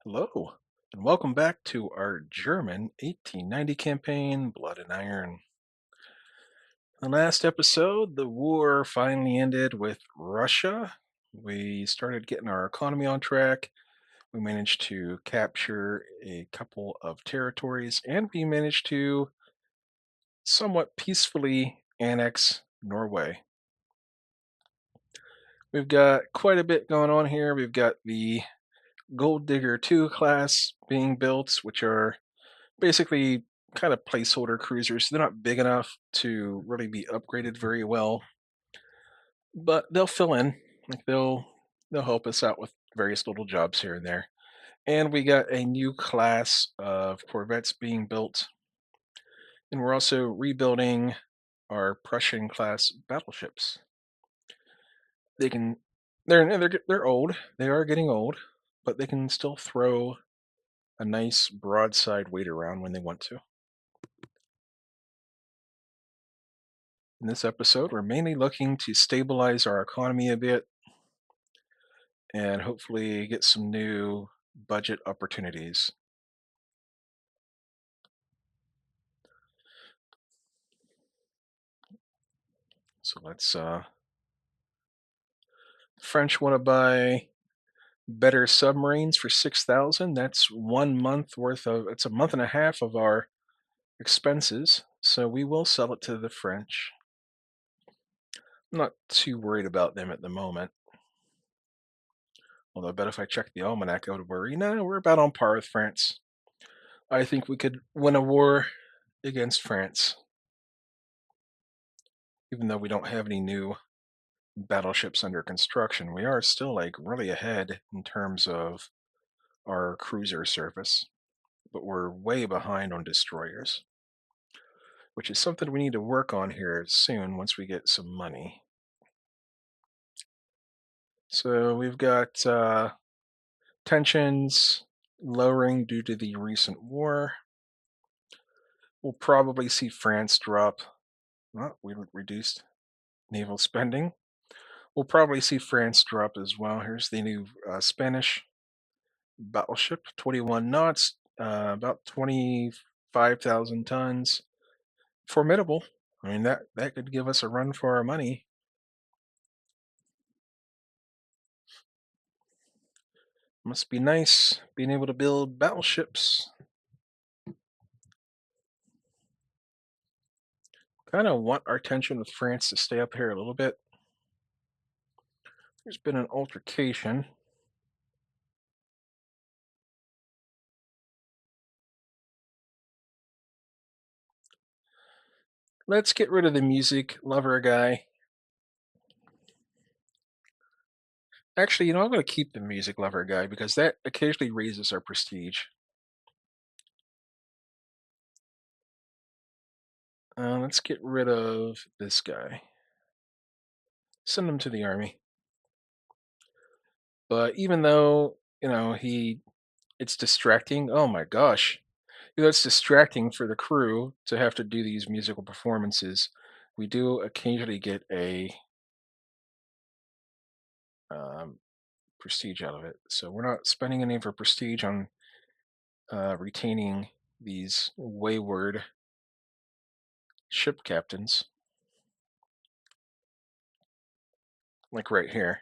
Hello, and welcome back to our German 1890 campaign, Blood and Iron. The last episode, the war finally ended with Russia. We started getting our economy on track. We managed to capture a couple of territories, and we managed to somewhat peacefully annex Norway. We've got quite a bit going on here. We've got the Gold Digger 2 class being built, which are basically kind of placeholder cruisers. They're not big enough to really be upgraded very well, but they'll fill in. Like they'll help us out with various little jobs here and there. And we got a new class of corvettes being built, and we're also rebuilding our Prussian class battleships. They can they're old. They are getting old, but they can still throw a nice broadside weight around when they want to. In this episode, we're mainly looking to stabilize our economy a bit and hopefully get some new budget opportunities. So French want to buy better submarines for 6,000. That's 1 month worth of, it's a month and a half of our expenses. So we will sell it to the French. I'm not too worried about them at the moment. Although I bet if I check the almanac, I would worry. No, we're about on par with France. I think we could win a war against France, even though we don't have any new battleships under construction. We are still like really ahead in terms of our cruiser service, but we're way behind on destroyers, which is something we need to work on here soon once we get some money. So we've got tensions lowering due to the recent war. We'll probably see France drop. Well, we reduced naval spending. We'll probably see France drop as well. Here's the new Spanish battleship, 21 knots, about 25,000 tons. Formidable. I mean, that could give us a run for our money. Must be nice being able to build battleships. Kind of want our tension with France to stay up here a little bit. There's been an altercation. Let's get rid of the music lover guy. Actually, I'm going to keep the music lover guy because that occasionally raises our prestige. Let's get rid of this guy. Send him to the army. But even though, it's distracting. Oh my gosh. It's distracting for the crew to have to do these musical performances. We do occasionally get a um, prestige out of it. So we're not spending any of our prestige on retaining these wayward ship captains, like right here.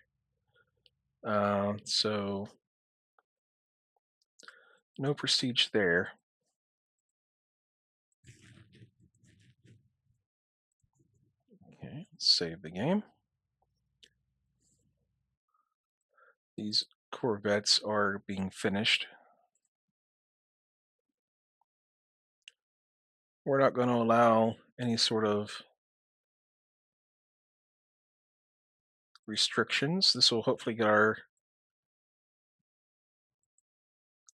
So no prestige there. Okay, let's save the game. These corvettes are being finished. We're not going to allow any sort of restrictions. This will hopefully get our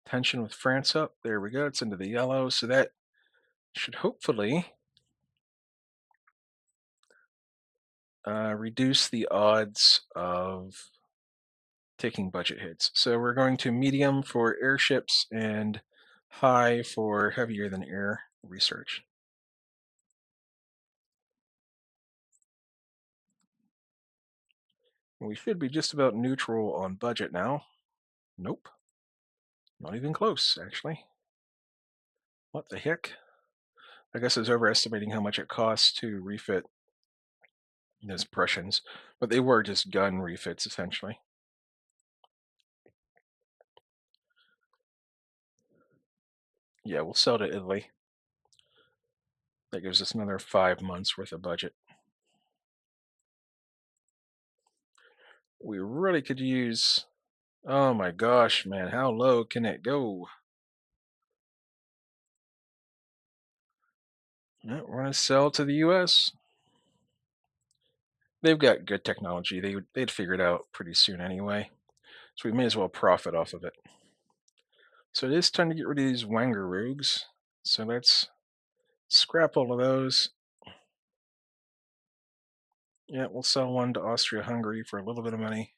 tension with France up. There we go. It's into the yellow. So that should hopefully reduce the odds of taking budget hits. So we're going to medium for airships and high for heavier than air research. We should be just about neutral on budget now. Nope. Not even close, actually. What the heck? I guess I was overestimating how much it costs to refit those Prussians, but they were just gun refits, essentially. Yeah, we'll sell to Italy. That gives us another 5 months worth of budget. We really could use. Oh my gosh, man, how low can it go? Yeah, we're gonna sell to the U.S. They've got good technology. They'd figure it out pretty soon anyway. So we may as well profit off of it. So it is time to get rid of these Wangeroogs. So let's scrap all of those. Yeah, we'll sell one to Austria-Hungary for a little bit of money.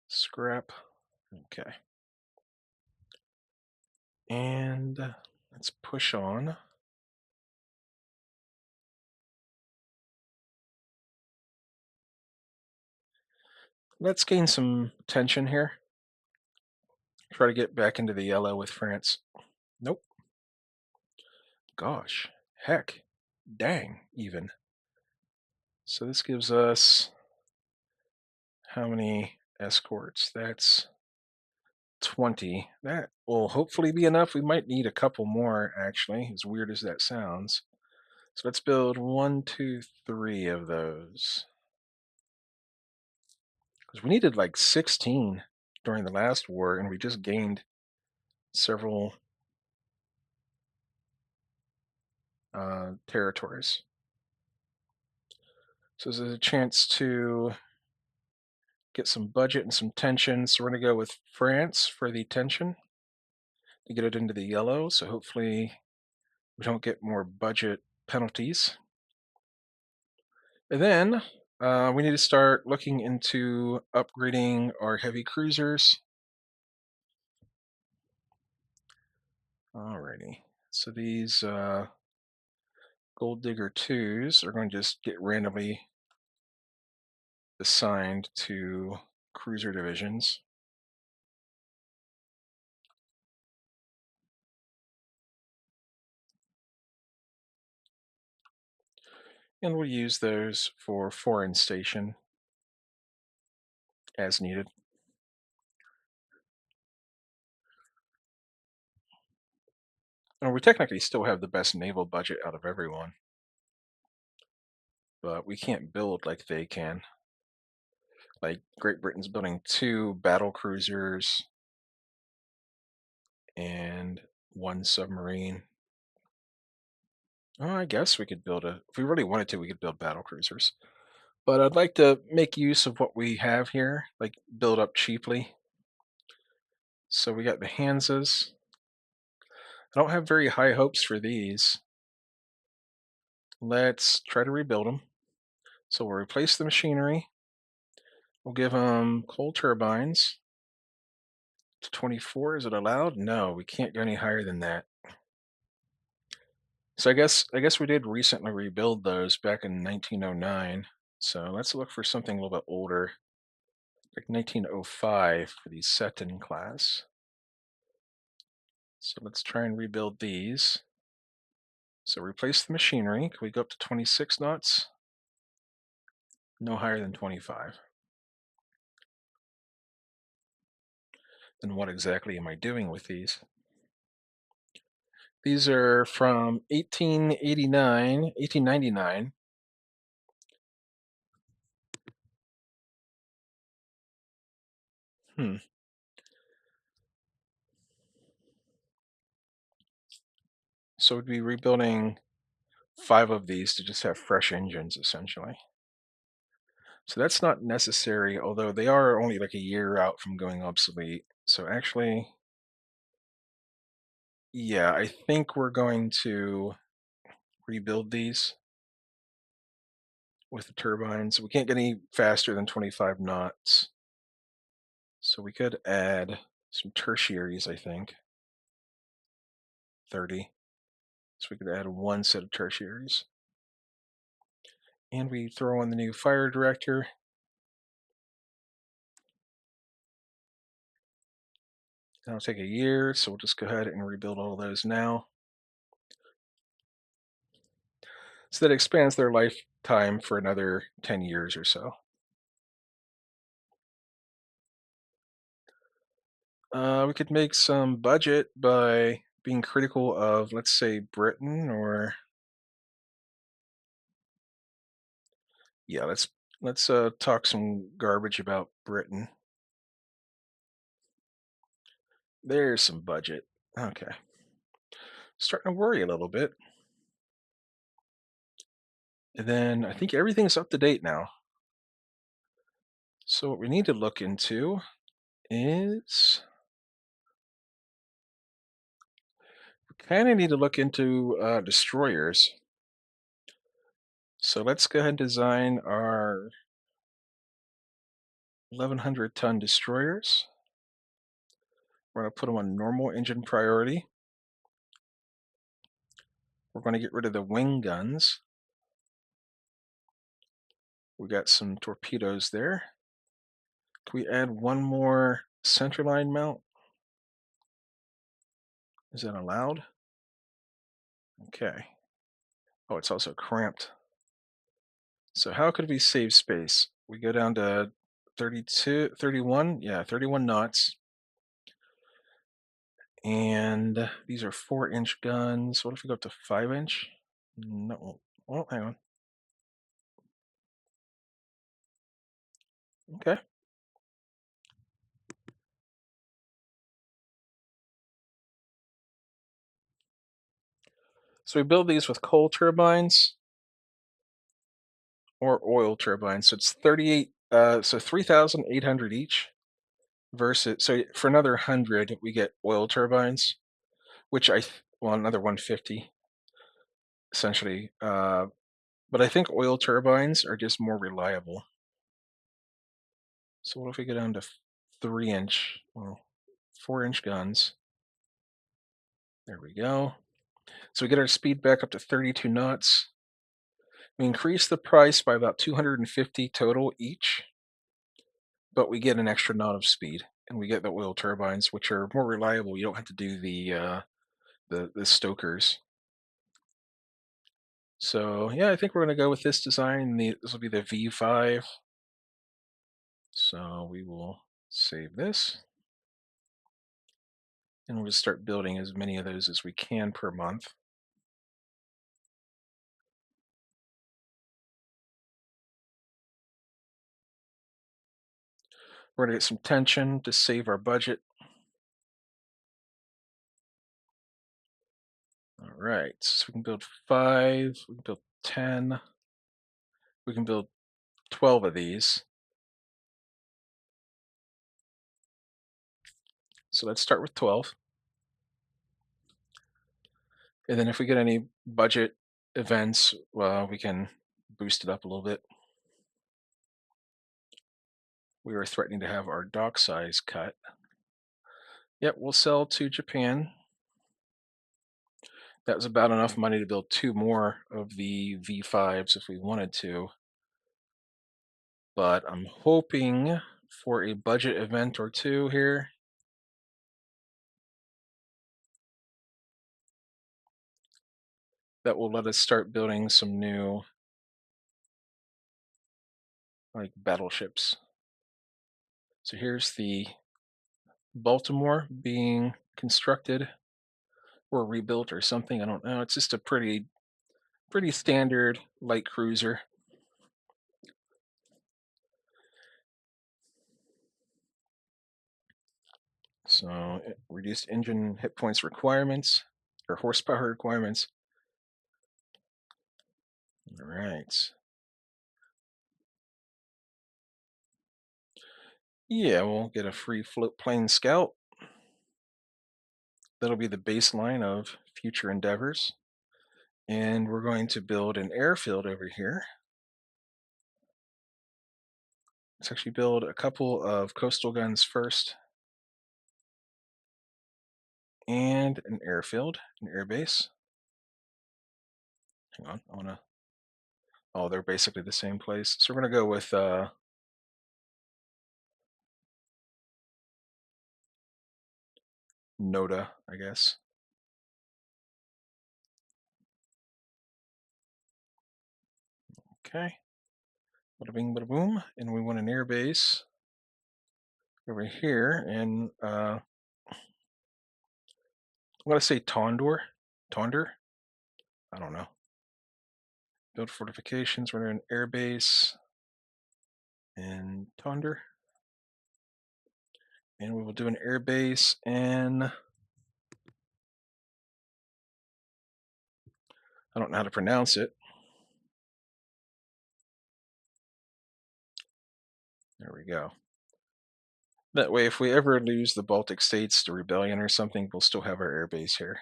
Scrap. Okay. And let's push on. Let's gain some tension here. Try to get back into the yellow with France. Nope. Gosh. Heck. Dang, even. So this gives us how many escorts? That's 20. That will hopefully be enough. We might need a couple more, actually, as weird as that sounds. So let's build one, two, three of those. Because we needed like 16 during the last war, and we just gained several territories. So there's a chance to get some budget and some tension. So we're going to go with France for the tension to get it into the yellow. So hopefully we don't get more budget penalties. And then we need to start looking into upgrading our heavy cruisers. Alrighty. So these Gold Digger 2s are going to just get randomly assigned to cruiser divisions. And we'll use those for foreign station as needed. And we technically still have the best naval budget out of everyone, but we can't build like they can. Like Great Britain's building 2 battle cruisers and 1 submarine. Oh, I guess we could build if we really wanted to, we could build battle cruisers. But I'd like to make use of what we have here, like build up cheaply. So we got the Hansas. I don't have very high hopes for these. Let's try to rebuild them. So we'll replace the machinery. We'll give them coal turbines to 24. Is it allowed? No, we can't go any higher than that. So I guess we did recently rebuild those back in 1909. So let's look for something a little bit older, like 1905 for the Seton class. So let's try and rebuild these. So replace the machinery. Can we go up to 26 knots? No higher than 25. Then what exactly am I doing with these? These are from 1899. Hmm. So we'd be rebuilding 5 of these to just have fresh engines, essentially. So that's not necessary, although they are only like a year out from going obsolete. So actually, yeah, I think we're going to rebuild these with the turbines. We can't get any faster than 25 knots. So we could add some tertiaries, I think. 30. So we could add 1 set of tertiaries. And we throw in the new fire director. That'll take a year, so we'll just go ahead and rebuild all those now. So that expands their lifetime for another 10 years or so. We could make some budget by being critical of, let's say, Britain, or yeah, let's talk some garbage about Britain. There's some budget. Okay, starting to worry a little bit. And then I think everything's up to date now. So what we need to look into is kind of need to look into destroyers. So let's go ahead and design our 1100-ton destroyers. We're going to put them on normal engine priority. We're going to get rid of the wing guns. We got some torpedoes there. Can we add one more centerline mount? Is that allowed? Okay. Oh, it's also cramped. So how could we save space? We go down to 32, 31. Yeah, 31 knots. And these are 4-inch guns. What if we go up to 5-inch? No. Well, hang on. Okay. So we build these with coal turbines or oil turbines. So it's 38, so 3,800 each versus, so for another 100, we get oil turbines, which well, another 150 essentially. But I think oil turbines are just more reliable. So what if we go down to 3-inch, well, 4-inch guns? There we go. So we get our speed back up to 32 knots. We increase the price by about 250 total each, but we get an extra knot of speed, and we get the oil turbines, which are more reliable. You don't have to do the stokers. So yeah, I think we're going to go with this design. This will be the V5. So we will save this, and we'll just start building as many of those as we can per month. We're going to get some tension to save our budget. All right, so we can build 5, we can build 10, we can build 12 of these. So let's start with 12. And then if we get any budget events, well, we can boost it up a little bit. We were threatening to have our dock size cut. Yep, we'll sell to Japan. That was about enough money to build 2 more of the V5s if we wanted to. But I'm hoping for a budget event or two here. That will let us start building some new like battleships. So here's the Baltimore being constructed or rebuilt or something. I don't know. It's just a pretty standard light cruiser. So reduced engine hit points requirements or horsepower requirements. All right. Yeah, we'll get a free float plane scout. That'll be the baseline of future endeavors. And we're going to build an airfield over here. Let's actually build a couple of coastal guns first. And an airfield, an airbase. Hang on, I wanna, oh, they're basically the same place. So we're gonna go with Noda, I guess. Okay. Bada bing, bada boom. And we want an air base over here. And I'm going to say Tondor. Tonder? I don't know. Build fortifications. We're an air base in Tonder. And we will do an air base in, I don't know how to pronounce it. There we go. That way, if we ever lose the Baltic states to rebellion or something, we'll still have our air base here.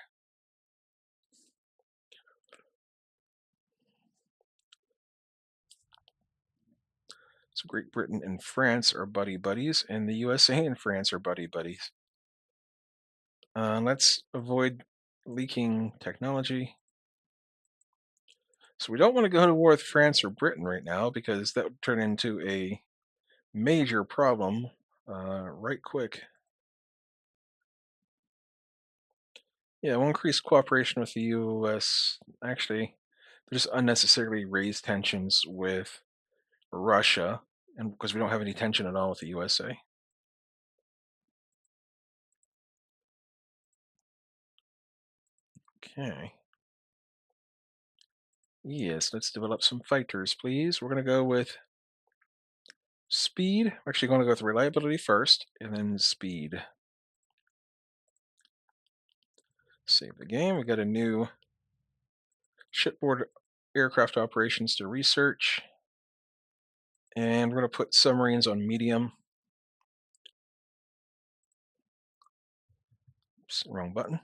So Great Britain and France are buddy buddies, and the USA and France are buddy buddies. Let's avoid leaking technology. So we don't want to go to war with France or Britain right now because that would turn into a major problem right quick. Yeah, we'll increase cooperation with the US. Actually, just unnecessarily raise tensions with Russia, and because we don't have any tension at all with the USA. Okay. Yes, let's develop some fighters, please. We're going to go with speed. We're actually going to go with reliability first, and then speed. Save the game. We got a new shipboard aircraft operations to research. And we're going to put submarines on medium. Oops, wrong button.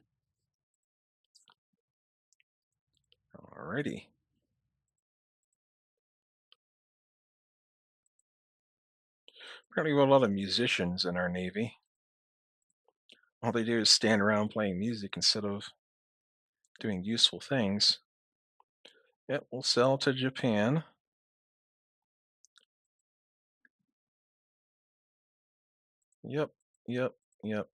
Alrighty. Apparently, we have a lot of musicians in our Navy. All they do is stand around playing music instead of doing useful things. Yep, we'll sell to Japan. Yep, yep, yep.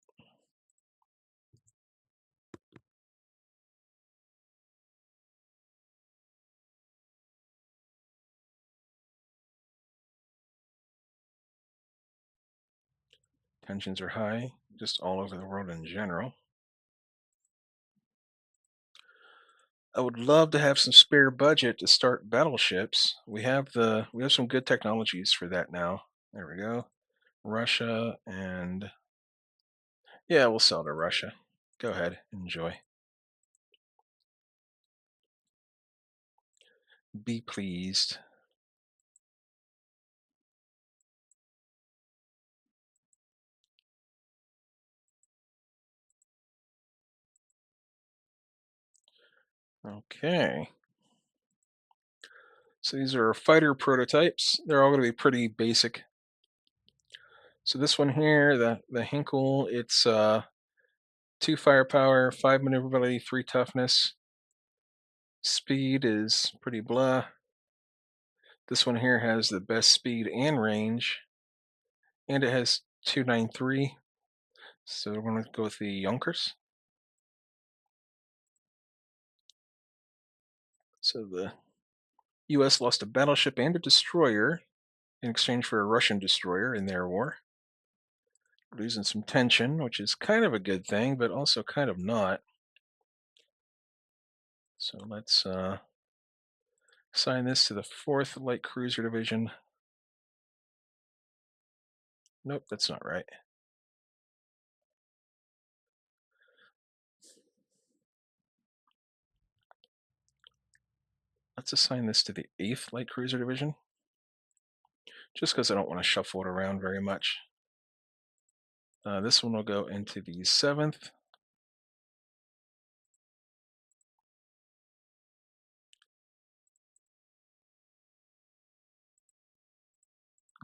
Tensions are high, just all over the world in general. I would love to have some spare budget to start battleships. We have some good technologies for that now. There we go. Russia and yeah, we'll sell to Russia. Go ahead, enjoy. Be pleased. Okay. So these are fighter prototypes. They're all going to be pretty basic. So this one here, the Hinkle, it's 2 firepower, 5 maneuverability, 3 toughness. Speed is pretty blah. This one here has the best speed and range, and it has 293. So we're going to go with the Yonkers. So the U.S. lost a battleship and a destroyer in exchange for a Russian destroyer in their war. Losing some tension, which is kind of a good thing, but also kind of not. So let's assign this to the 4th Light Cruiser Division. Nope, that's not right. Let's assign this to the 8th Light Cruiser Division, just because I don't want to shuffle it around very much. This one will go into the 7th.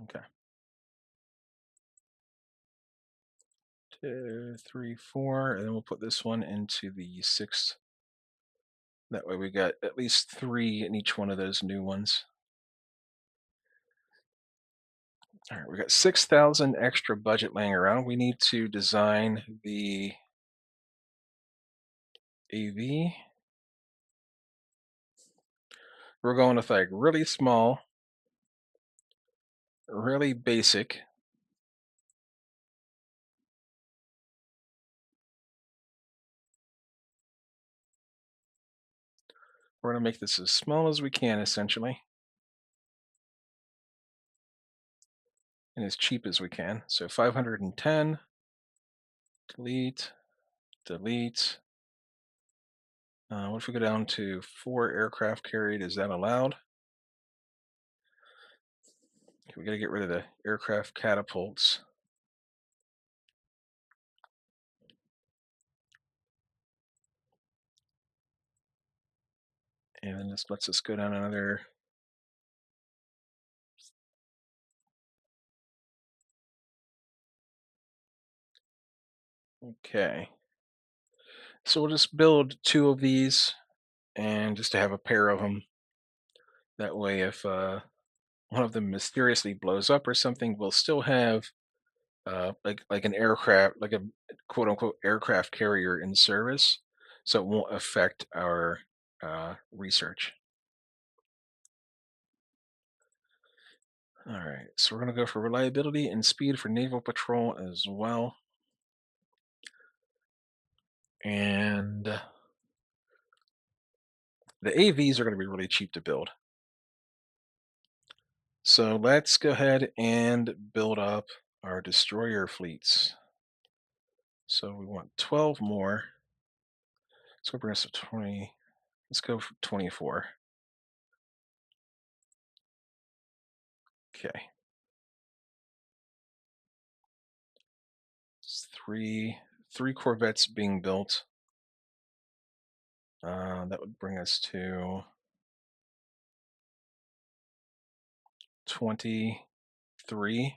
Okay. 2, 3, 4, and then we'll put this one into the 6th. That way we got at least 3 in each one of those new ones. All right, we got 6,000 extra budget laying around. We need to design the AV. We're going with like really small, really basic. We're going to make this as small as we can, essentially, and as cheap as we can. So 510, delete, delete. What if we go down to 4 aircraft carried? Is that allowed? Okay, we got to get rid of the aircraft catapults. And then this lets us go down another. Okay. So we'll just build 2 of these and just to have a pair of them. That way, if one of them mysteriously blows up or something, we'll still have like an aircraft, like a quote unquote aircraft carrier in service, so it won't affect our research. All right, so we're going to go for reliability and speed for naval patrol as well. And the AVs are going to be really cheap to build. So let's go ahead and build up our destroyer fleets. So we want 12 more. Let's go bring us to 20. Let's go for 24. Okay. It's three Corvettes being built. That would bring us to 23.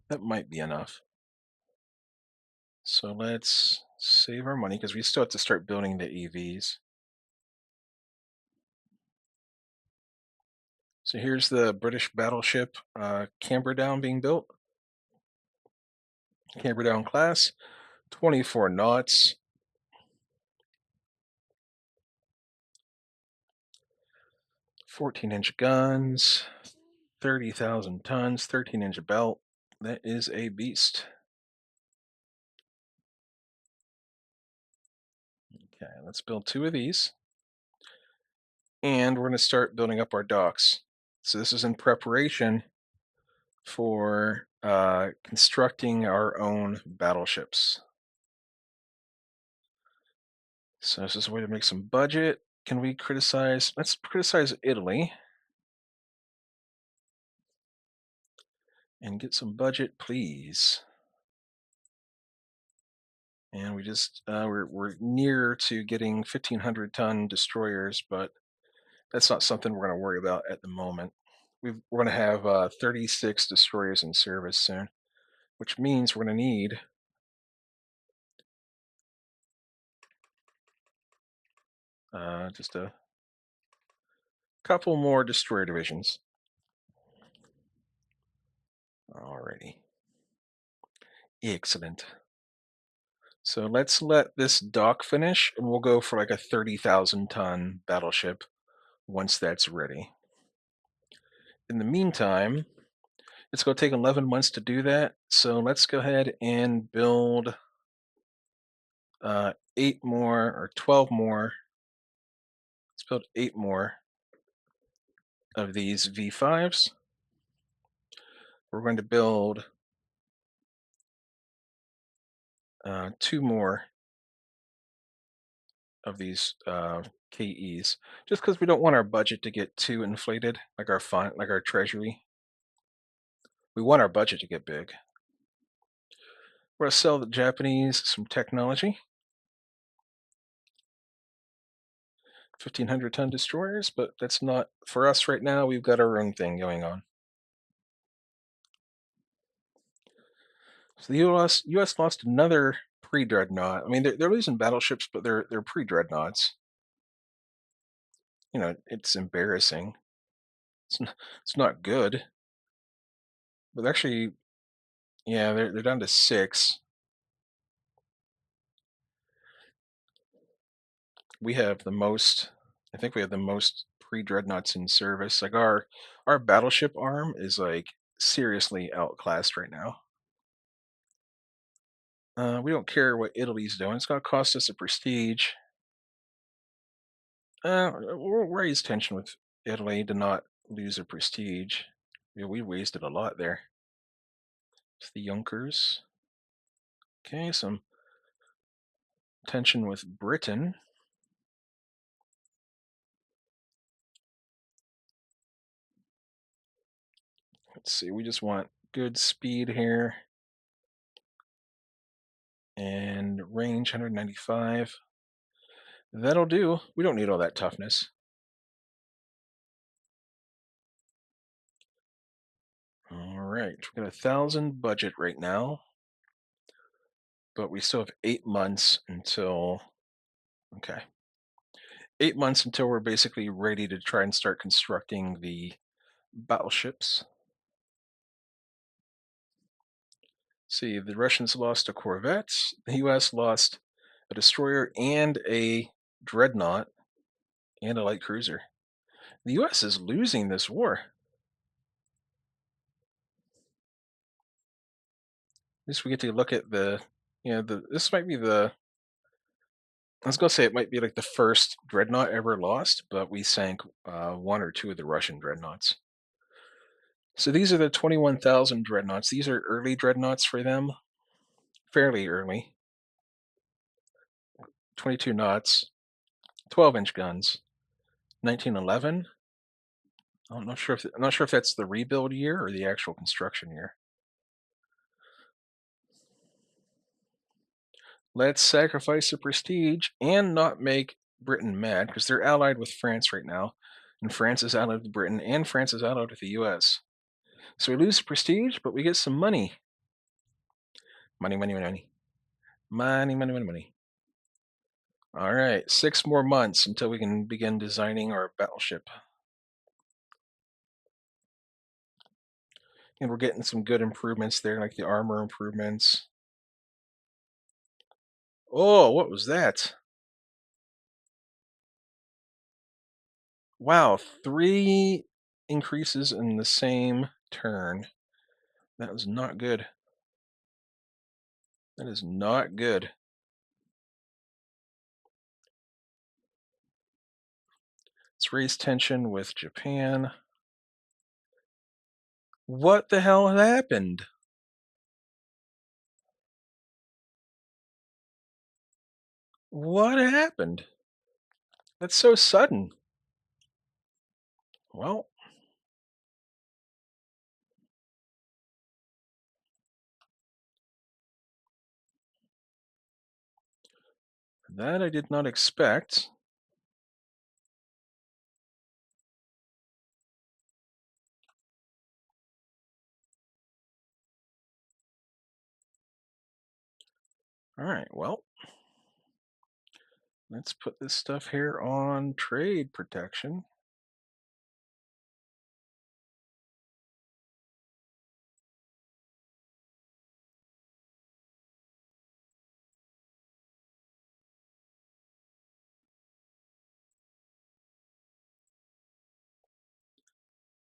That might be enough. So let's save our money because we still have to start building the EVs. So here's the British battleship Camberdown being built. Camberdown class, 24 knots. 14-inch guns, 30,000 tons, 13-inch belt. That is a beast. Okay, let's build 2 of these. And we're going to start building up our docks. So this is in preparation for constructing our own battleships. So this is a way to make some budget. Can we criticize? Let's criticize Italy and get some budget, please. And we just we're near to getting 1,500-ton destroyers, but that's not something we're going to worry about at the moment. We're going to have 36 destroyers in service soon, which means we're going to need just a couple more destroyer divisions. Alrighty. Excellent. So let's let this dock finish, and we'll go for like a 30,000-ton battleship once that's ready. In the meantime, it's going to take 11 months to do that, so let's go ahead and build 8 more or 12 more. Let's build 8 more of these V5s. We're going to build 2 more of these KEs, just because we don't want our budget to get too inflated, like our fund, like our treasury. We want our budget to get big. We're going to sell the Japanese some technology. 1,500-ton destroyers, but that's not for us right now. We've got our own thing going on. So the U.S. lost another pre-dreadnought. I mean, they're losing battleships, but they're pre-dreadnoughts. It's embarrassing. It's not good. But actually, yeah, they're down to 6. we have the most. I think we have the most pre-dreadnoughts in service. Like our battleship arm is like seriously outclassed right now. We don't care what Italy's doing. It's going to cost us a prestige. We'll raise tension with Italy to not lose a prestige. Yeah, we wasted a lot there. It's the Junkers. Okay, some tension with Britain. Let's see, we just want good speed here and range 195. That'll do. We don't need all that toughness. All right, we've got 1,000 budget right now, but we still have 8 months until. Okay, 8 months until we're basically ready to try and start constructing the battleships. See, the Russians lost a corvette, the US lost a destroyer and a dreadnought and a light cruiser. The US is losing this war. At least we get to look at this might be I was gonna say it might be like the first dreadnought ever lost, but we sank one or two of the Russian dreadnoughts. So these are the 21,000 dreadnoughts. These are early dreadnoughts for them, fairly early. 22 knots, 12-inch guns, 1911. I'm not sure if that's the rebuild year or the actual construction year. Let's sacrifice the prestige and not make Britain mad because they're allied with France right now, and France is allied with Britain, and France is allied with the U.S. So we lose prestige, but we get some money. Money, money, money, money, money, money, money, money. All right, 6 more months until we can begin designing our battleship, and we're getting some good improvements there, like the armor improvements. Oh, what was that? Wow, three increases in the same turn. That was not good. That is not good. Let's raise tension with Japan. What the hell happened? What happened? That's so sudden. Well, that I did not expect. All right, well, let's put this stuff here on trade protection.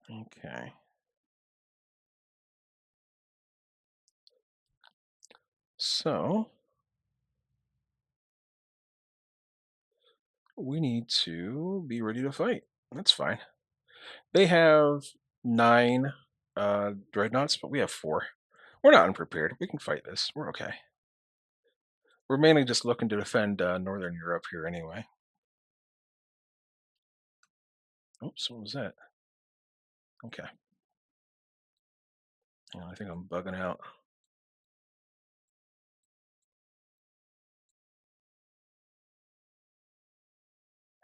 Okay. So we need to be ready to fight. That's fine. They have 9 dreadnoughts, but we have 4. We're not unprepared. We can fight this. We're okay. We're mainly just looking to defend Northern Europe here anyway. Oops, what was that? Okay. I think I'm bugging out.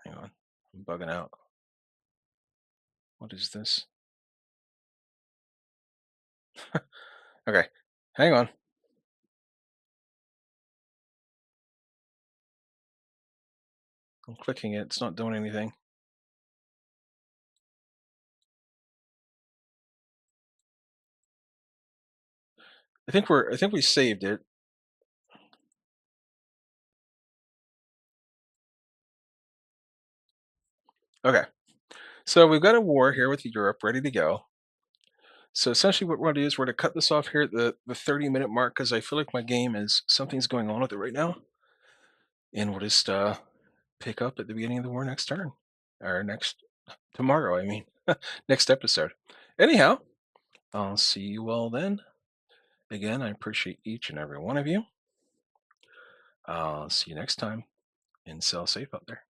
Hang on. I'm bugging out. What is this? Okay. Hang on. I'm clicking it. It's not doing anything. I think we saved it. Okay. So we've got a war here with Europe ready to go. So essentially, what we're going to do is we're going to cut this off here at the 30-minute mark because I feel like my game is something's going on with it right now, and we'll just pick up at the beginning of the war next turn, or next tomorrow. I mean, next episode. Anyhow, I'll see you all then. Again, I appreciate each and every one of you. I'll see you next time, and sail safe out there.